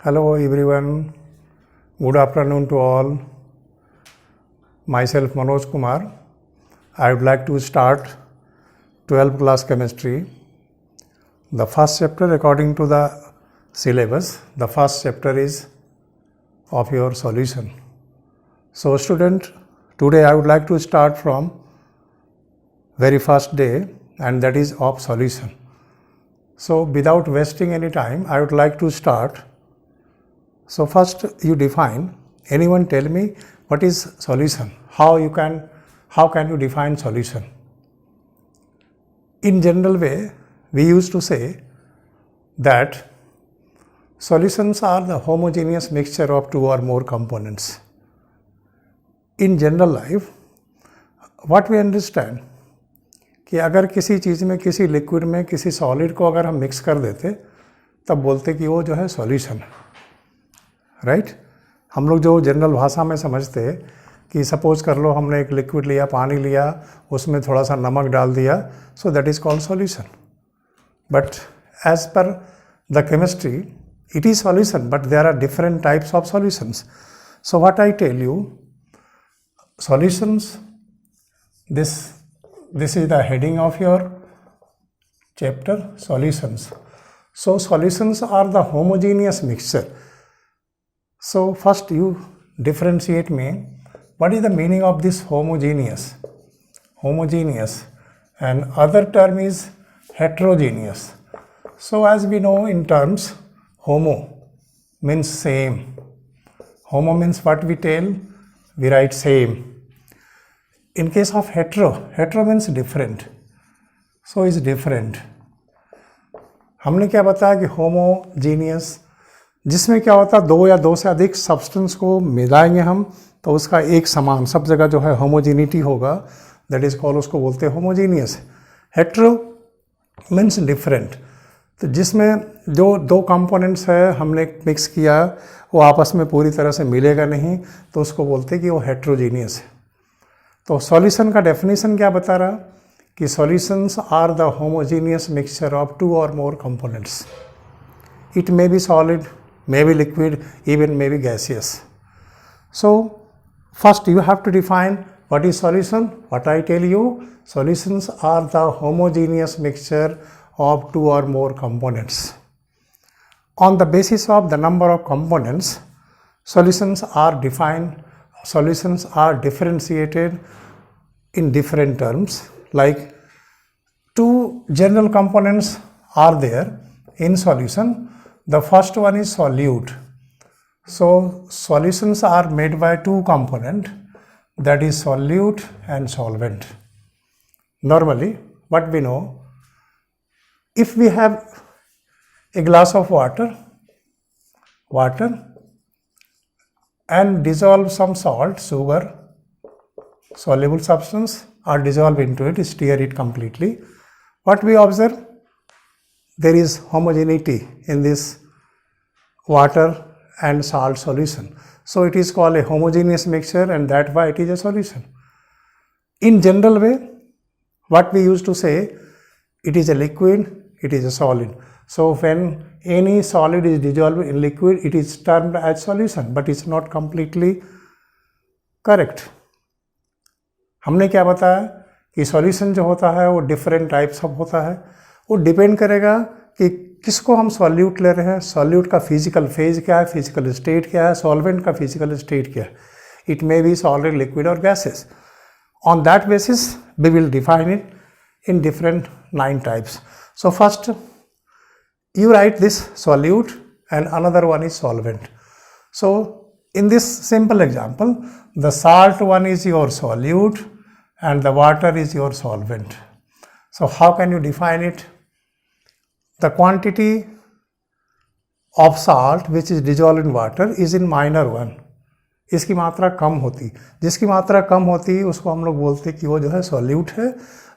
Hello everyone, good afternoon to all. Myself Manoj Kumar. I would like to start 12th class chemistry. The first chapter according to the syllabus, the first chapter is of your solution. So student, today I would like to start from very first day, and that is of solution. So without wasting any time, I would like to start. So first you define, anyone tell me what is solution? How can you define solution? In general way, we used to say that solutions are the homogeneous mixture of two or more components. In general life, what we understand कि अगर किसी चीज़ में, किसी liquid में, किसी solid को अगर हम मिक्स कर देते तब बोलते कि वो जो है सॉल्यूशन, राइट? हम लोग जो जनरल भाषा में समझते हैं कि सपोज कर लो हमने एक लिक्विड लिया, पानी लिया, उसमें थोड़ा सा नमक डाल दिया, so that is called solution. But as per the chemistry it is solution, but there are different types of solutions. So what I tell you, solutions, this is the heading of your chapter, solutions. So solutions are the homogeneous mixture. So first you differentiate me, what is the meaning of this homogeneous? Homogeneous, and other term is heterogeneous. So as we know in terms, homo means same. Homo means what we tell, we write same. In case of hetero means different. So is different. हमने क्या बताया कि homogeneous, जिसमें क्या होता है दो या दो से अधिक सब्सटेंस को मिलाएंगे हम तो उसका एक समान सब जगह जो है होमोजीनिटी होगा, दैट इज कॉल्ड, उसको बोलते हैं होमोजीनियस. Hetero means different. तो जिसमें जो दो कंपोनेंट्स है हमने मिक्स किया वो आपस में पूरी तरह से मिलेगा नहीं, तो उसको बोलते हैं कि वो हेट्रोजीनियस है. तो सॉल्यूशन का डेफिनेशन क्या बता रहा कि solutions are the homogeneous mixture of two or more components. It may be solid, may be liquid, even may be gaseous. So first you have to define what is solution. What I tell you, solutions are the homogeneous mixture of two or more components. On the basis of the number of components, solutions are defined, solutions are differentiated in different terms. Like two general components are there in solution. The first one is solute. So solutions are made by two components, that is solute and solvent. Normally what we know, if we have a glass of water and dissolve some salt, sugar, soluble substance, or dissolve into it, stir it completely, what we observe, there is homogeneity in this water and salt solution. So it is called a homogeneous mixture, and that's why it is a solution. In general way, what we used to say, it is a liquid, it is a solid. So when any solid is dissolved in liquid, it is termed as solution, but it's not completely correct. हमने क्या बताया कि solution जो होता है वो different types of होता है. वो डिपेंड करेगा कि किसको हम सॉल्यूट ले रहे हैं, सॉल्यूट का फिजिकल फेज क्या है, फिजिकल स्टेट क्या है, सॉल्वेंट का फिजिकल स्टेट क्या है. It may be solid, liquid और gases. On that basis we will define it in different 9 types. So first you write this solute and another one is solvent. So in this simple example, the salt one is your solute and the water is your solvent. So how can you define it? The quantity of salt which is dissolved in water is in minor 1. इसकी मात्रा कम होती, जिसकी मात्रा कम होती उसको हम लोग बोलते कि वो जो है सॉल्यूट है,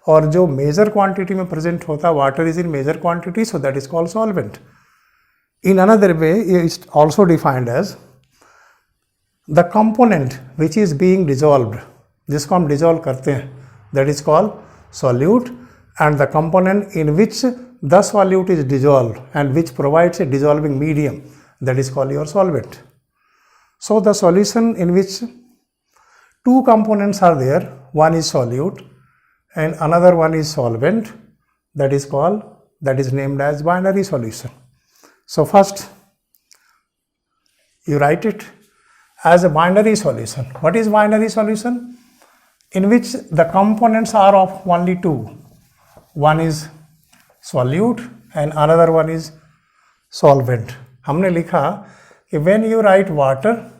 और जो मेजर क्वांटिटी में प्रेजेंट होता water is in major quantity, so that is called solvent. In another way is also defined as the component which is being dissolved, जिसको हम डिजॉल्व करते हैं, that is called solute, and the component in which the solute is dissolved and which provides a dissolving medium, that is called your solvent. So the solution in which two components are there, one is solute and another one is solvent, that is named as binary solution. So first you write it as a binary solution. What is binary solution? In which the components are of only two. One is solute and another one is solvent. हमने लिखा कि when you write water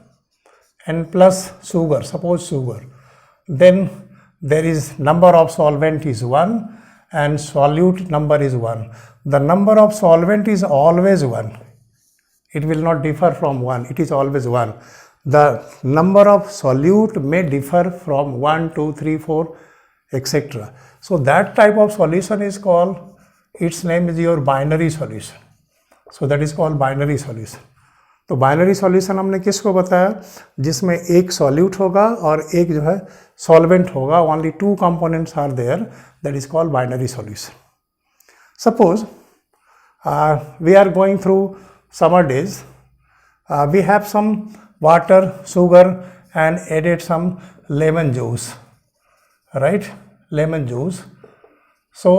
and plus sugar, suppose sugar, then there is number of solvent is 1 and solute number is 1. The number of solvent is always 1. It will not differ from 1. It is always 1. The number of solute may differ from 1, 2, 3, 4, etc. So that type of solution is called, its name is your binary solution. So that is called binary solution. तो binary solution हमने किसको बताया? जिसमें एक solute होगा और एक जो है सॉल्वेंट होगा. Only two components are there, that is called binary solution. Suppose we are going through summer days, we have some water, sugar and added some lemon juice, right? Lemon juice. So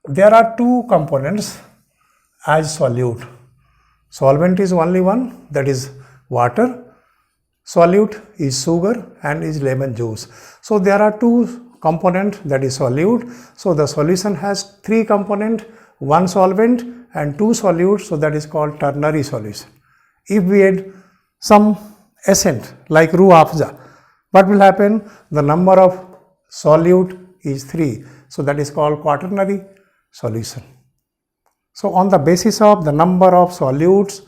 there are two components as solute. Solvent is only one, that is water. Solute is sugar and is lemon juice. So there are two components, that is solute. So the solution has three components, one solvent and two solutes, so that is called ternary solution. If we add some essence like ruh afza, what will happen? The number of solute is 3, so that is called quaternary solution. So on the basis of the number of solutes,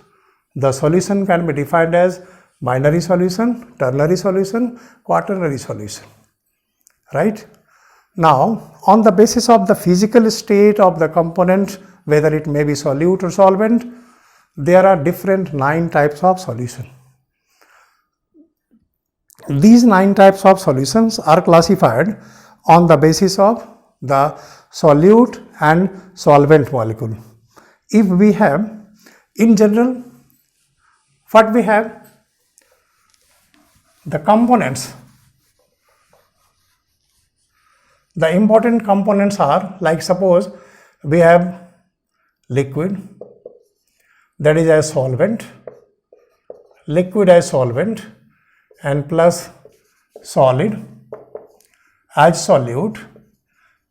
the solution can be defined as binary solution, ternary solution, quaternary solution, right? Now on the basis of the physical state of the component, whether it may be solute or solvent, there are different 9 types of solution. These 9 types of solutions are classified on the basis of the solute and solvent molecule. If we have, in general, what we have? The components. The important components are, like suppose we have liquid, that is as solvent, liquid as solvent and plus solid as solute,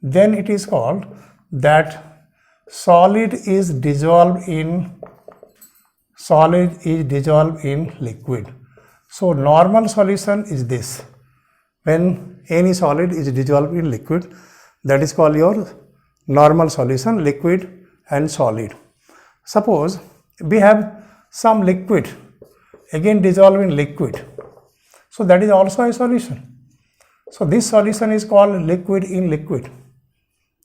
then it is called that solid is dissolved in liquid. So normal solution is this. When any solid is dissolved in liquid, that is called your normal solution, liquid and solid. Suppose we have some liquid again dissolved in liquid, so that is also a solution. So this solution is called liquid in liquid,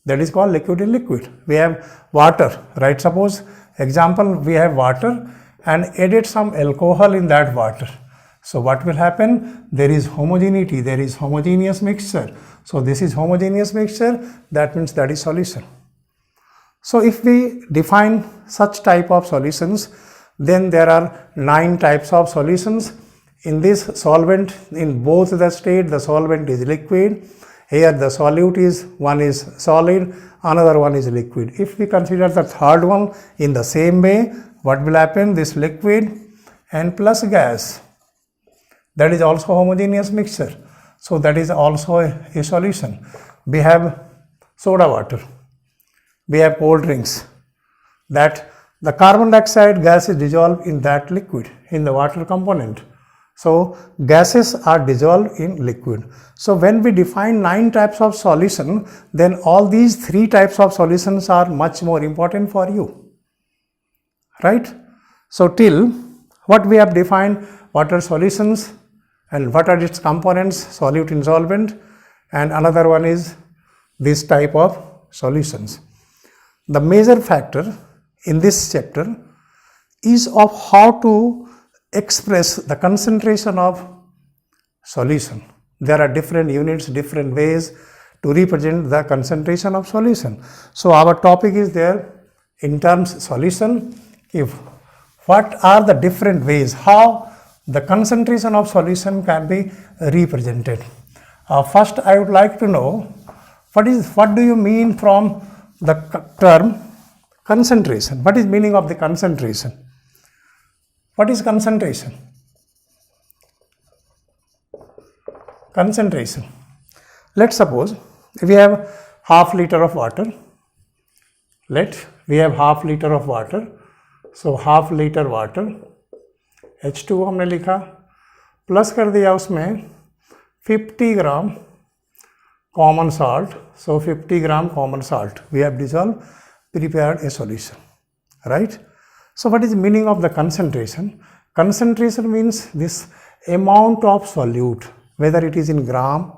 that is called liquid in liquid. We have water, right? Suppose example, we have water and added some alcohol in that water. So what will happen? There is homogeneity, there is homogeneous mixture. So this is homogeneous mixture, that means that is solution. So if we define such type of solutions, then there are 9 types of solutions. In this solvent, in both the state, the solvent is liquid. Here the solute is, one is solid, another one is liquid. If we consider the third one in the same way, what will happen? This liquid and plus gas, that is also homogeneous mixture. So that is also a solution. We have soda water. We have cold drinks, that the carbon dioxide gas is dissolved in that liquid, in the water component. So gases are dissolved in liquid. So when we define 9 types of solution, then all these 3 types of solutions are much more important for you, right? So till what we have defined, what are solutions and what are its components, solute and solvent, and another one is this type of solutions. The major factor in this chapter is of how to express the concentration of solution. There are different units, different ways to represent the concentration of solution. So our topic is there in terms solution. If what are the different ways how the concentration of solution can be represented. First, I would like to know what do you mean from the term concentration? What is meaning of the concentration? What is concentration? Concentration. Let's suppose we have half liter of water. We have half liter of water. So half liter water, H2 हमने लिखा, plus कर दिया उसमें 50 ग्राम common salt. So 50 gram common salt. We have dissolved, prepared a solution. Right? So what is the meaning of the concentration? Concentration means this amount of solute, whether it is in gram,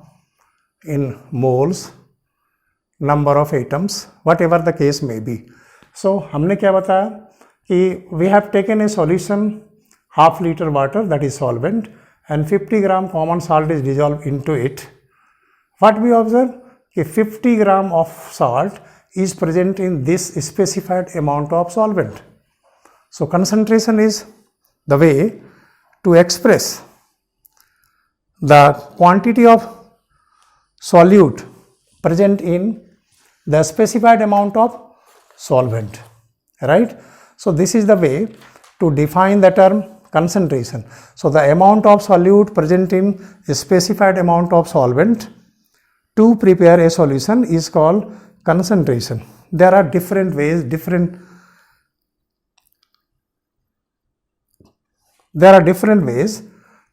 in moles, number of atoms, whatever the case may be. So हमने क्या बताया कि we have taken a solution, half liter water, that is solvent, and 50 gram common salt is dissolved into it. What we observe? कि 50 gram of salt is present in this specified amount of solvent. So concentration is the way to express the quantity of solute present in the specified amount of solvent, right? So this is the way to define the term concentration. So the amount of solute present in a specified amount of solvent to prepare a solution is called concentration. There are different ways,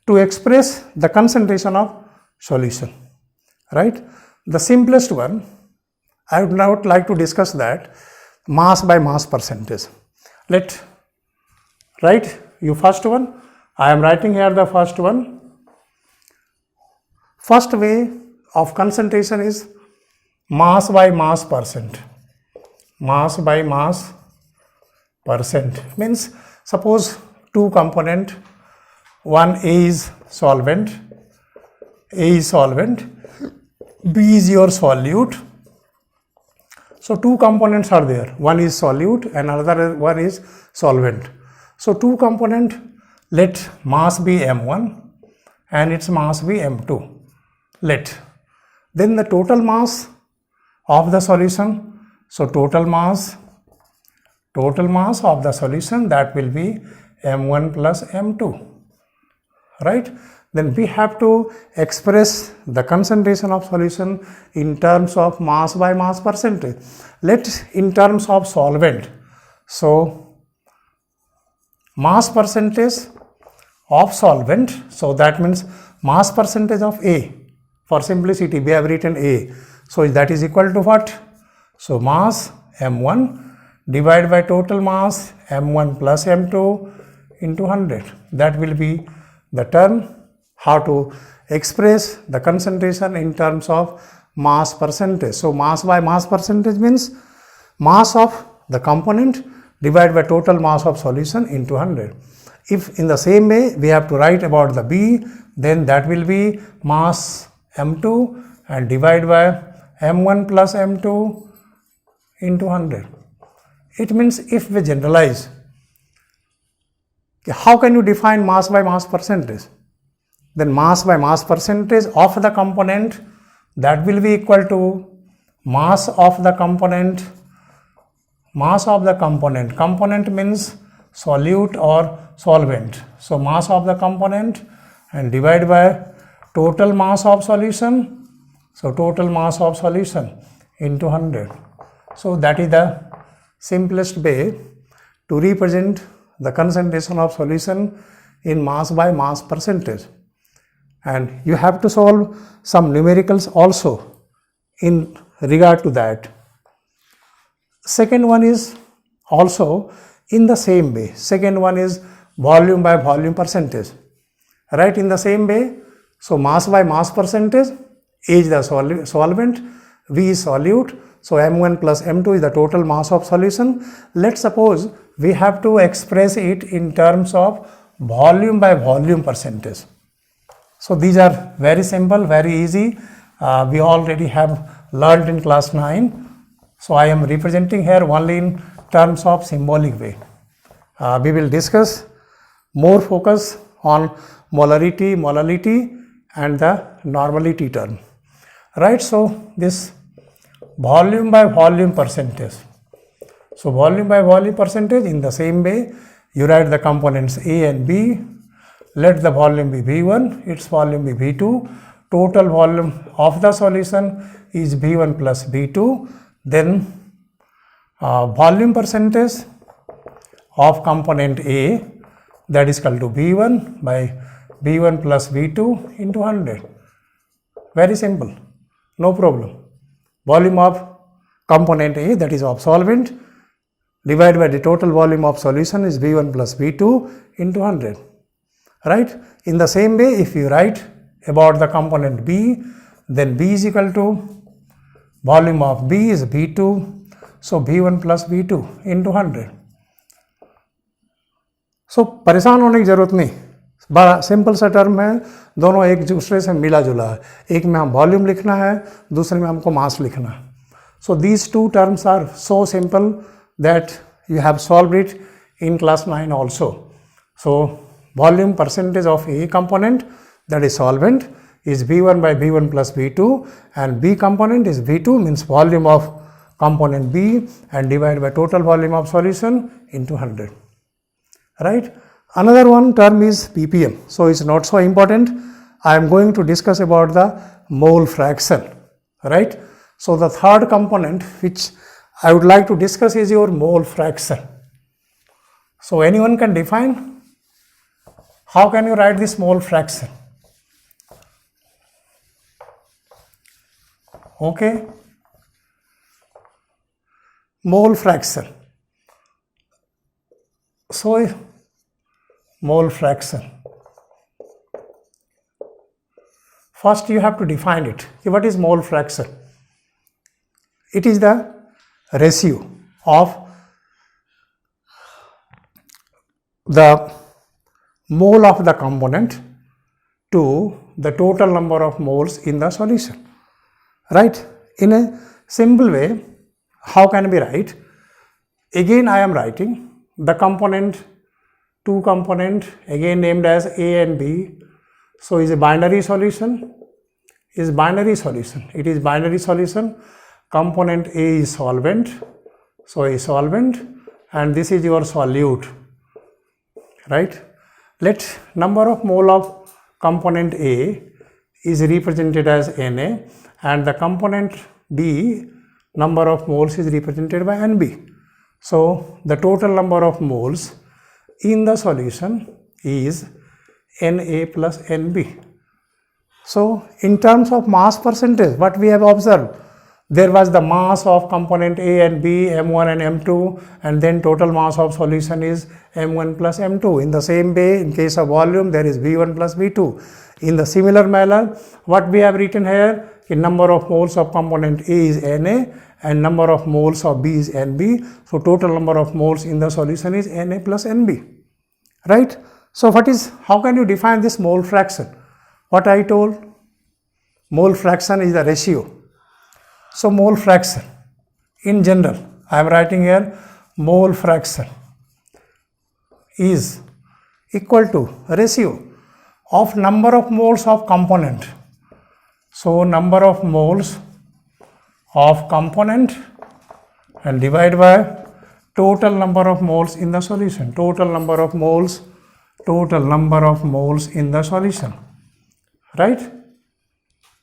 to express the concentration of solution, right? The simplest one, I would now like to discuss that, mass by mass percentage. Write you first one. I am writing here the first one. First way of concentration is mass by mass percent. Mass by mass percent means suppose two component, one A is solvent, B is your solute. So two components are there, one is solute and another one is solvent. So two component, let mass be M1 and its mass be M2. Then the total mass of the solution, so total mass of the solution, that will be M1 plus M2, right? Then we have to express the concentration of solution in terms of mass by mass percentage. In terms of solvent, so mass percentage of solvent, so that means mass percentage of A. For simplicity, we have written A. So that is equal to what? So mass M1 divided by total mass M1 plus M2 into 100. That will be the term how to express the concentration in terms of mass percentage. So mass by mass percentage means mass of the component divided by total mass of solution into 100. If in the same way we have to write about the B, then that will be mass M2 and divide by M1 plus M2 into 100. It means if we generalize, how can you define mass by mass percentage? Then mass by mass percentage of the component, that will be equal to mass of the component. Component means solute or solvent. So mass of the component and divide by total mass of solution. So total mass of solution into 100. So that is the simplest way to represent the concentration of solution in mass by mass percentage. And you have to solve some numericals also in regard to that. Second one is also in the same way. Second one is volume by volume percentage. Right, in the same way. So mass by mass percentage, A is the solvent, V is solute. So M1 plus M2 is the total mass of solution. Let's suppose we have to express it in terms of volume by volume percentage. So these are very simple, very easy. We already have learned in class 9. So I am representing here only in terms of symbolic way. we will discuss more focus on molality and the normality term. Right, so this volume by volume percentage. So volume by volume percentage, in the same way you write the components A and B. Let the volume be V1, its volume be V2. Total volume of the solution is V1 plus V2. Then volume percentage of component A, that is equal to V1 by V1 plus V2 into 100. Very simple, no problem. Volume of component A, that is of solvent, divided by the total volume of solution is V1 plus V2 into 100. Right? In the same way, if you write about the component B, then B is equal to volume of B is V2, so V1 plus V2 into 100. So परेशान होने की जरूरत नहीं, बड़ा simple सा term है, दोनों एक दूसरे से मिला जुला है. एक में हम वॉल्यूम लिखना है, दूसरे में हमको मास लिखना है. So these two terms are so simple that you have solved it in class 9 also. So volume percentage of A component, that is solvent, is V1 by V1 plus V2, and B component is V2, means volume of component B, and divided by total volume of solution into 100. Right? Another one term is ppm. So it's not so important. I am going to discuss about the mole fraction. Right? So the third component which I would like to discuss is your mole fraction. So anyone can define? How can you write this mole fraction? Okay. Mole fraction. So mole fraction. First you have to define it. What is mole fraction? It is the ratio of the mole of the component to the total number of moles in the solution. Right? In a simple way, how can we write? Again I am writing the component, two component, again named as A and B. So is a binary solution. It is binary solution. Component A is solvent. So a solvent, and this is your solute. Right? Let number of mole of component A is represented as Na, and the component B, number of moles is represented by Nb. So the total number of moles in the solution is Na plus Nb. So in terms of mass percentage, what we have observed, there was the mass of component A and B, M1 and M2, and then total mass of solution is M1 plus M2. In the same way, in case of volume, there is V1 plus V2. In the similar manner, what we have written here, the number of moles of component A is Na, and number of moles of B is Nb. So total number of moles in the solution is Na plus Nb. Right? So how can you define this mole fraction? What I told, mole fraction is the ratio. So mole fraction, in general, I am writing here, mole fraction is equal to ratio of number of moles of component. So number of moles of component and divide by total number of moles in the solution. Total number of moles in the solution. Right?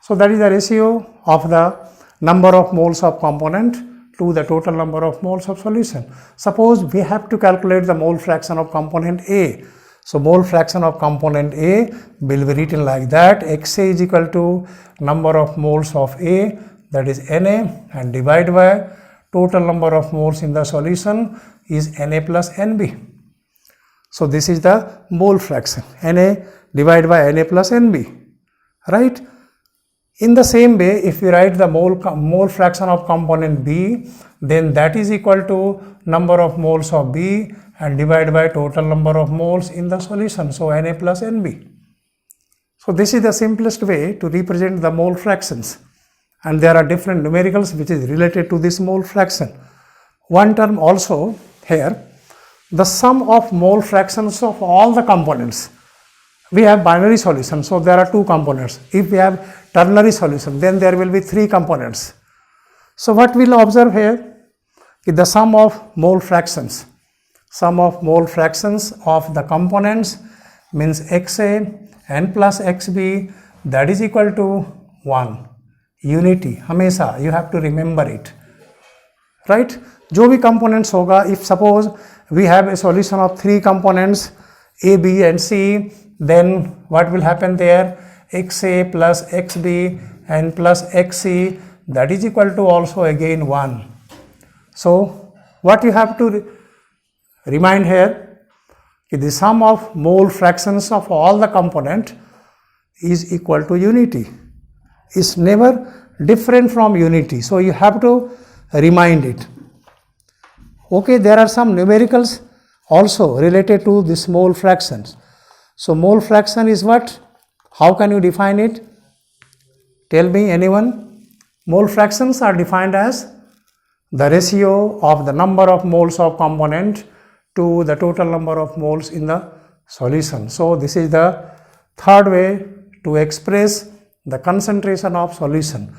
So that is the ratio of the number of moles of component to the total number of moles of solution. Suppose we have to calculate the mole fraction of component A. So mole fraction of component A will be written like that: Xa is equal to number of moles of A, that is Na, and divide by total number of moles in the solution is Na plus Nb. So this is the mole fraction, Na divided by Na plus Nb. Right? In the same way, if you write the mole fraction of component B, then that is equal to number of moles of B and divided by total number of moles in the solution, so Na plus Nb. So this is the simplest way to represent the mole fractions, and there are different numericals which is related to this mole fraction. One term also here, the sum of mole fractions of all the components. We have binary solution, so there are two components. If we have ternary solution, then there will be three components. So what we'll observe here is the sum of mole fractions. Sum of mole fractions of the components means XA n plus XB, that is equal to 1. Unity, हमेशा you have to remember it, right? जो भी components होगा, if suppose we have a solution of three components A, B and C, then what will happen there? XA plus XB and plus XC, that is equal to also again 1. So what you have to remind here is the sum of mole fractions of all the component is equal to unity. It's never different from unity. So you have to remind it. Okay, there are some numericals also related to this mole fractions. So mole fraction is what? How can you define it? Tell me, anyone? Mole fractions are defined as the ratio of the number of moles of component to the total number of moles in the solution. So this is the third way to express the concentration of solution.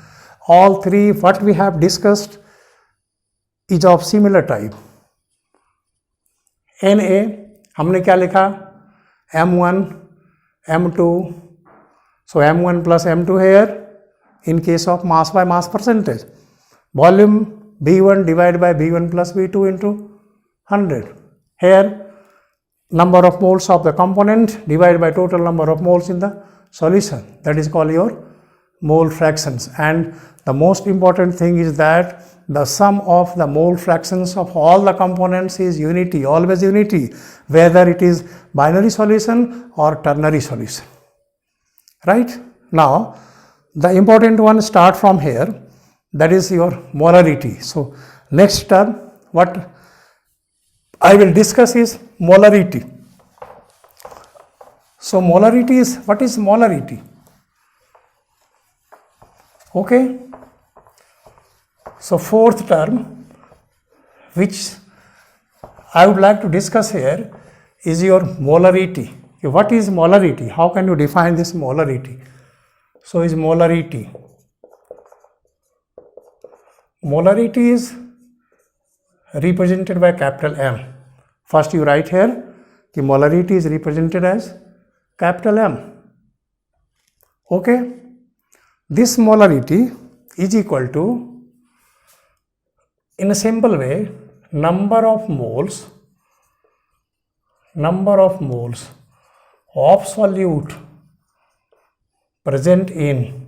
All three what we have discussed is of similar type. Na हमने क्या लिखा? M1, M2. So M1 plus M2 here in case of mass by mass percentage. Volume B1 divided by B1 plus B2 into 100. Here number of moles of the component divided by total number of moles in the solution. That is called your mole fractions. And the most important thing is that the sum of the mole fractions of all the components is unity, always unity, whether it is binary solution or ternary solution. Right? Now, the important one start from here, that is your molarity. So, next term, what I will discuss is molarity. So, molarity is, what is molarity? Okay. So, fourth term which I would like to discuss here is your molarity. What is molarity? How can you define this molarity? So, is molarity. Molarity is represented by capital M. First you write here, the molarity is represented as capital M. Okay. This molarity is equal to, in a simple way, number of moles of solute present in